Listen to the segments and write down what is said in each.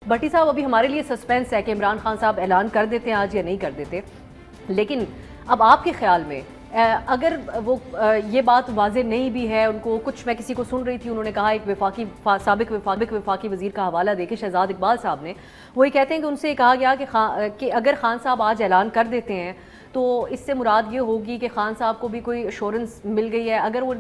بھٹی صاحب ابھی ہمارے لیے سسپینس ہے کہ عمران خان صاحب اعلان کر دیتے ہیں آج یا نہیں کر دیتے، لیکن اب آپ کے خیال میں اگر وہ یہ بات واضح نہیں بھی ہے ان کو، کچھ میں کسی کو سن رہی تھی انہوں نے کہا ایک سابق وفاقی وزیر کا حوالہ دے کے شہزاد اقبال صاحب نے، وہ یہ کہتے ہیں کہ ان سے کہا گیا کہ اگر خان صاحب آج اعلان کر دیتے ہیں تو اس سے مراد یہ ہوگی کہ خان صاحب کو بھی کوئی ایشورنس مل گئی ہے، اگر وہ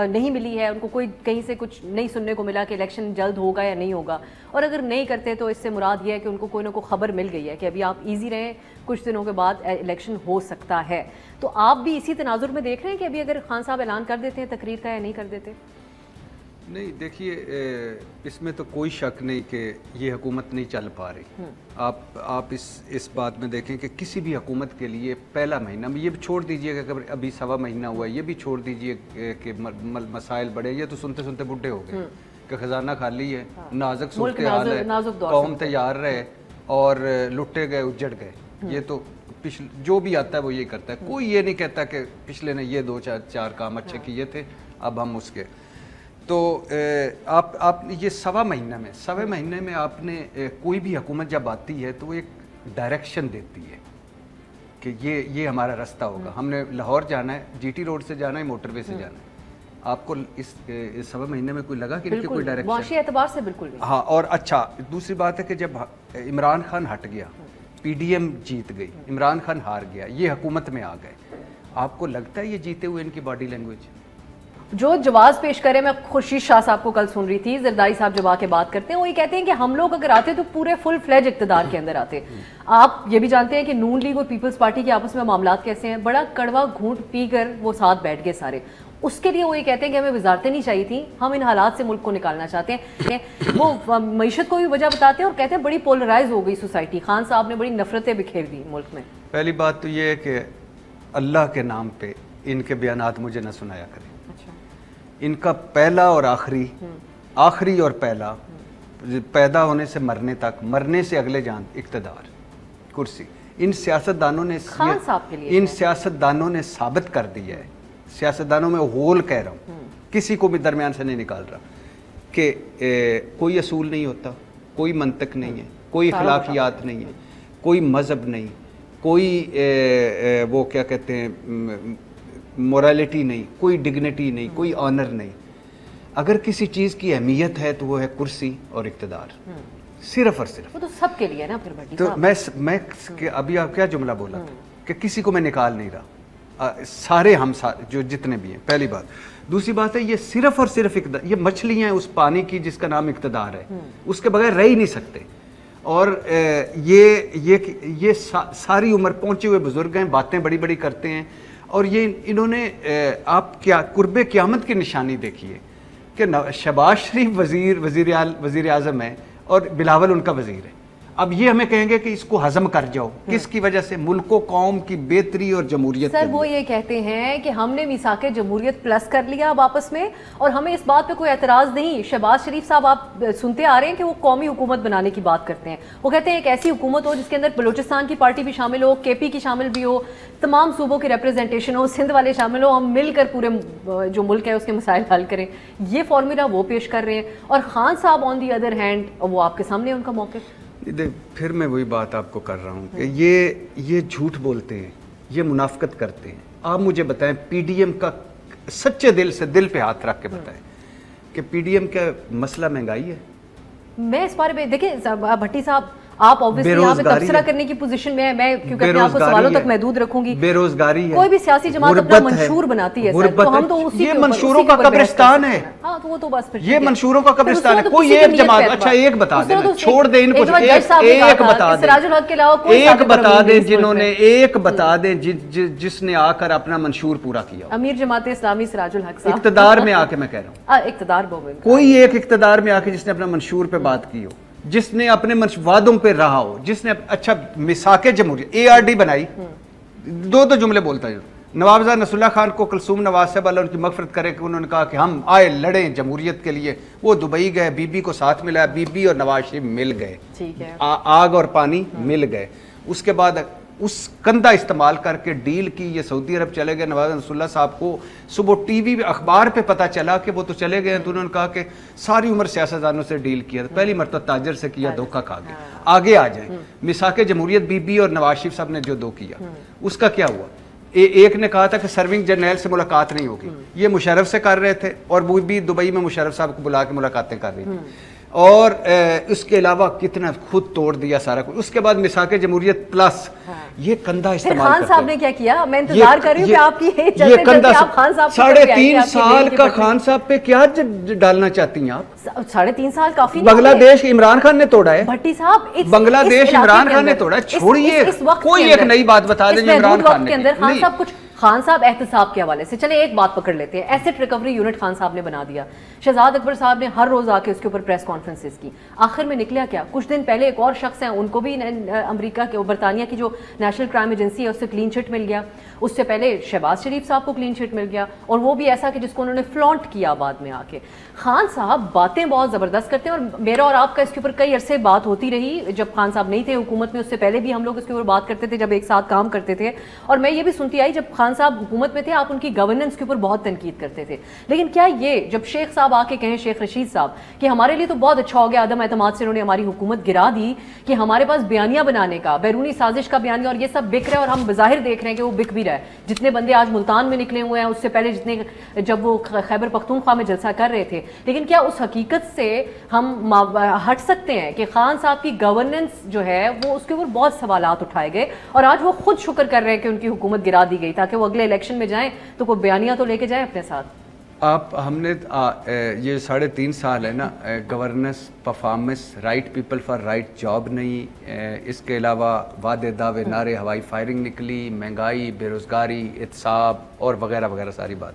نہیں ملی ہے، ان کو کوئی کہیں سے کچھ نہیں سننے کو ملا کہ الیکشن جلد ہوگا یا نہیں ہوگا، اور اگر نہیں کرتے تو اس سے مراد یہ ہے کہ ان کو کوئی نہ کوئی خبر مل گئی ہے کہ ابھی آپ ایزی رہیں، کچھ دنوں کے بعد الیکشن ہو سکتا ہے۔ تو آپ بھی اسی تناظر میں دیکھ رہے ہیں کہ ابھی اگر خان صاحب اعلان کر دیتے ہیں تقریر کا یا نہیں کر دیتے؟ نہیں دیکھیے، اس میں تو کوئی شک نہیں کہ یہ حکومت نہیں چل پا رہی۔ آپ اس بات میں دیکھیں کہ کسی بھی حکومت کے لیے پہلا مہینہ میں، یہ بھی چھوڑ دیجئے کہ اگر ابھی سوا مہینہ ہوا ہے، یہ بھی چھوڑ دیجئے کہ مسائل بڑے، یہ تو سنتے سنتے بڈھے ہو گئے کہ خزانہ خالی ہے، نازک صورتحال ہے، قوم تیار رہے اور لٹے گئے اجڑ گئے۔ یہ تو جو بھی آتا ہے وہ یہ کرتا ہے، کوئی یہ نہیں کہتا کہ پچھلے نے یہ دو چار کام اچھے کیے تھے اب ہم اس کے۔ تو آپ یہ سوا مہینے میں آپ نے کوئی بھی حکومت جب آتی ہے تو وہ ایک ڈائریکشن دیتی ہے کہ یہ ہمارا راستہ ہوگا، ہم نے لاہور جانا ہے، جی ٹی روڈ سے جانا ہے، موٹر وے سے جانا ہے۔ آپ کو اس سوا مہینے میں کوئی لگا کہ ان کی کوئی ڈائریکشن؟ معاشی اعتبار سے بالکل نہیں۔ ہاں، اور اچھا دوسری بات ہے کہ جب عمران خان ہٹ گیا، پی ڈی ایم جیت گئی، عمران خان ہار گیا، یہ حکومت میں آ گئے، آپ کو لگتا ہے یہ جیتے ہوئے ان کی باڈی لینگویج؟ جو جواز پیش کرے، میں خورشید شاہ صاحب کو کل سن رہی تھی، زرداری صاحب جب آ کے بات کرتے ہیں وہ یہ کہتے ہیں کہ ہم لوگ اگر آتے تو پورے فل فلیج اقتدار کے اندر آتے۔ آپ یہ بھی جانتے ہیں کہ نون لیگ اور پیپلز پارٹی کے آپس میں معاملات کیسے ہیں، بڑا کڑوا گھونٹ پی کر وہ ساتھ بیٹھ گئے سارے۔ اس کے لیے وہ یہ کہتے ہیں کہ ہمیں وزارتیں نہیں چاہیے تھیں، ہم ان حالات سے ملک کو نکالنا چاہتے ہیں۔ وہ معیشت کو بھی وجہ بتاتے ہیں اور کہتے ہیں بڑی پولرائز ہو گئی سوسائٹی، خان صاحب نے بڑی نفرتیں بکھیر دی ملک میں۔ پہلی بات تو یہ ہے کہ اللہ کے نام پہ ان کے بیانات مجھے نہ سنایا کریں۔ ان کا پہلا اور آخری اور پہلا، پیدا ہونے سے مرنے تک، مرنے سے اگلے جان اقتدار، کرسی۔ ان سیاستدانوں نے ثابت کر دیا ہے، سیاستدانوں میں غول کہہ رہا ہوں، کسی کو بھی درمیان سے نہیں نکال رہا، کہ کوئی اصول نہیں ہوتا، کوئی منطق نہیں ہے، کوئی اخلاقیات نہیں ہے، کوئی مذہب نہیں، کوئی وہ کیا کہتے ہیں مورالٹی نہیں، کوئی ڈگنیٹی نہیں، کوئی آنر نہیں۔ اگر کسی چیز کی اہمیت ہے تو وہ ہے کرسی اور اقتدار، صرف اور صرف۔ وہ تو سب کے لیے نا پھر بھٹی تو صاحب۔ میں ابھی آپ کیا جملہ بولا تھا کہ کسی کو میں نکال نہیں رہا، سارے ہم جو جتنے بھی ہیں، پہلی بات۔ دوسری بات ہے یہ صرف اور صرف اقتدار، یہ مچھلیاں ہیں اس پانی کی جس کا نام اقتدار ہے، اس کے بغیر رہ ہی نہیں سکتے۔ اور یہ ساری عمر پہنچے ہوئے بزرگ ہیں، باتیں بڑی بڑی کرتے ہیں، اور یہ انہوں نے آپ کیا قرب قیامت کی نشانی دیکھی ہے کہ شہباز شریف وزیر اعظم ہے اور بلاول ان کا وزیر ہے۔ اب یہ ہمیں کہیں گے کہ اس کو ہضم کر جاؤ، کس کی وجہ سے؟ ملک و قوم کی بہتری اور جمہوریت۔ سر وہ یہ کہتے ہیں کہ ہم نے میثاق جمہوریت پلس کر لیا اب آپس میں، اور ہمیں اس بات پہ کوئی اعتراض نہیں۔ شہباز شریف صاحب آپ سنتے آ رہے ہیں کہ وہ قومی حکومت بنانے کی بات کرتے ہیں، وہ کہتے ہیں ایک ایسی حکومت ہو جس کے اندر بلوچستان کی پارٹی بھی شامل ہو، کے پی کی شامل بھی ہو، تمام صوبوں کی ریپرزنٹیشن ہو، سندھ والے شامل ہو، ہم مل کر پورے جو ملک ہے اس کے مسائل حل کریں۔ یہ فارمولا وہ پیش کر رہے ہیں، اور خان صاحب آن دی ادر ہینڈ وہ آپ کے سامنے ان کا موقف۔ پھر میں وہی بات آپ کو کر رہا ہوں کہ یہ جھوٹ بولتے ہیں، یہ منافقت کرتے ہیں۔ آپ مجھے بتائیں، پی ڈی ایم کا سچے دل سے دل پہ ہاتھ رکھ کے بتائیں کہ پی ڈی ایم کا مسئلہ مہنگائی ہے؟ میں اس بارے میں دیکھیں بھٹی صاحب، آپ اوبویسلی یہاں پہ تبصرہ کرنے کی پوزیشن میں ہے، میں کیونکہ اپنے آپ کو سوالوں تک محدود رکھوں گی۔ بے روزگاری ہے، کوئی بھی سیاسی جماعت اپنا منشور بناتی ہے سر، تو ہم تو اسی یہ منشوروں کا قبرستان ہے۔ ہاں تو وہ تو بس پھر یہ منشوروں کا قبرستان ہے۔ کوئی ایک جماعت، اچھا ایک بتا دیں، چھوڑ دیں ان کو، ایک بتا دیں، سراج الحق کے علاوہ کوئی ایک بتا دیں جنہوں نے، ایک بتا دیں جس نے آ کر اپنا منشور پورا کیا۔ امیر جماعت اسلامی سراج الحق صاحب، اقتدار میں آ کے میں کہہ رہا ہوں، اقتدار کوئی ایک اقتدار میں آ کے جس نے اپنا منشور پہ بات کی ہو، جس نے اپنے وعدوں پہ رہا ہو، جس نے اچھا میثاق جمہوریت اے آر ڈی بنائی۔ دو جملے بولتا ہے نوابزاد نصر اللہ خان کو کلثوم نواز صاحب اللہ ان کی مغفرت کرے کہ انہوں نے کہا کہ ہم آئے لڑیں جمہوریت کے لیے، وہ دبئی گئے، بی بی کو ساتھ ملایا، بی بی اور نواز شریف مل گئے، آگ اور پانی مل گئے۔ اس کے بعد اس کندھا استعمال کر کے ڈیل کی. یہ سعودی عرب چلے گئے, نواز نصراللہ صاحب کو صبح ٹی وی اخبار پہ پتہ چلا کہ وہ تو چلے گئے ہیں, تو انہوں نے کہا کہ ساری عمر سیاستدانوں سے ڈیل کیا, پہلی مرتبہ تاجر سے کیا, دھوکہ کھا گئے. آگے آ جائیں, میثاق جمہوریت بی بی اور نواز شریف صاحب نے جو دو کیا, اس کا کیا ہوا؟ ایک نے کہا تھا کہ سرونگ جرنیل سے ملاقات نہیں ہوگی, یہ مشرف سے کر رہے تھے, اور وہ بھی دبئی میں مشرف صاحب کو بلا کے ملاقاتیں کر رہی تھی. اور اس کے علاوہ کتنا خود توڑ دیا سارا کچھ. اس کے بعد میثاق جمہوریت پلس, یہ کندھا استعمال خان صاحب نے کیا کیا؟ میں انتظار کر رہی ہوں کہ آپ کی یہ کندھا 3.5 سال کا خان صاحب پہ کیا ڈالنا چاہتی ہیں آپ؟ 3.5 سال کافی. بنگلہ دیش عمران خان نے توڑا ہے, بھٹی صاحب بنگلہ دیش عمران خان نے توڑا ہے. چھوڑیے, کوئی ایک نئی بات بتا دیں عمران خان نے. خان صاحب کچھ خان صاحب احتساب کے حوالے سے, چلیں ایک بات پکڑ لیتے ہیں, ایسٹ ریکوری یونٹ خان صاحب نے بنا دیا. شہزاد اکبر صاحب نے ہر روز آ کے اس کے اوپر پریس کانفرنسز کی. آخر میں نکلیا کیا؟ کچھ دن پہلے ایک اور شخص ہیں, ان کو بھی امریکہ کے برطانیہ کی جو نیشنل کرائم ایجنسی ہے اس سے کلین چٹ مل گیا. اس سے پہلے شہباز شریف صاحب کو کلین چٹ مل گیا, اور وہ بھی ایسا کہ جس کو انہوں نے فلانٹ کیا بعد میں آ کے. خان صاحب باتیں بہت زبردست کرتے ہیں, اور میرا اور آپ کا اس کے اوپر کئی عرصے بات ہوتی رہی جب خان صاحب نہیں تھے حکومت میں. اس سے پہلے بھی ہم لوگ اس کے اوپر بات کرتے تھے جب ایک ساتھ کام کرتے تھے, اور میں یہ بھی سنتی آئی جب خان صاحب حکومت میں تھے آپ ان کی گورننس کے اوپر بہت تنقید کرتے تھے. لیکن کیا یہ جب شیخ صاحب آ کے کہیں, شیخ رشید صاحب, کہ ہمارے لیے تو بہت اچھا ہو گیا عدم اعتماد سے انہوں نے ہماری حکومت گرا دی, کہ ہمارے پاس بیانیہ بنانے کا, بیرونی سازش کا بیانیہ, اور یہ سب بک رہا ہے, اور ہم بظاہر دیکھ رہے ہیں کہ وہ بک بھی رہا ہے. جتنے بندے آج ملتان میں نکلے ہوئے ہیں, اس سے پہلے جتنے جب وہ خیبر پختونخوا میں جلسہ کر رہے تھے. لیکن کیا اس حقیقت سے ہم ہٹ سکتے ہیں کہ خان صاحب کی گورننس جو ہے وہ اس کے اوپر بہت سوالات اٹھائے گئے, اور آج وہ خود شکر کر رہے ہیں کہ ان کی حکومت گرا دی گئی, تاکہ وہ اگلے الیکشن میں جائیں تو کوئی بیانیہ تو لے کے جائیں اپنے ساتھ. آپ ہم نے یہ 3.5 سال ہے نا, governance, performance, right people for right job نہیں, اس کے علاوہ وعدے دعوے نعرے, ہوائی فائرنگ نکلی, مہنگائی, بے روزگاری, احتساب اور وغیرہ وغیرہ ساری بات.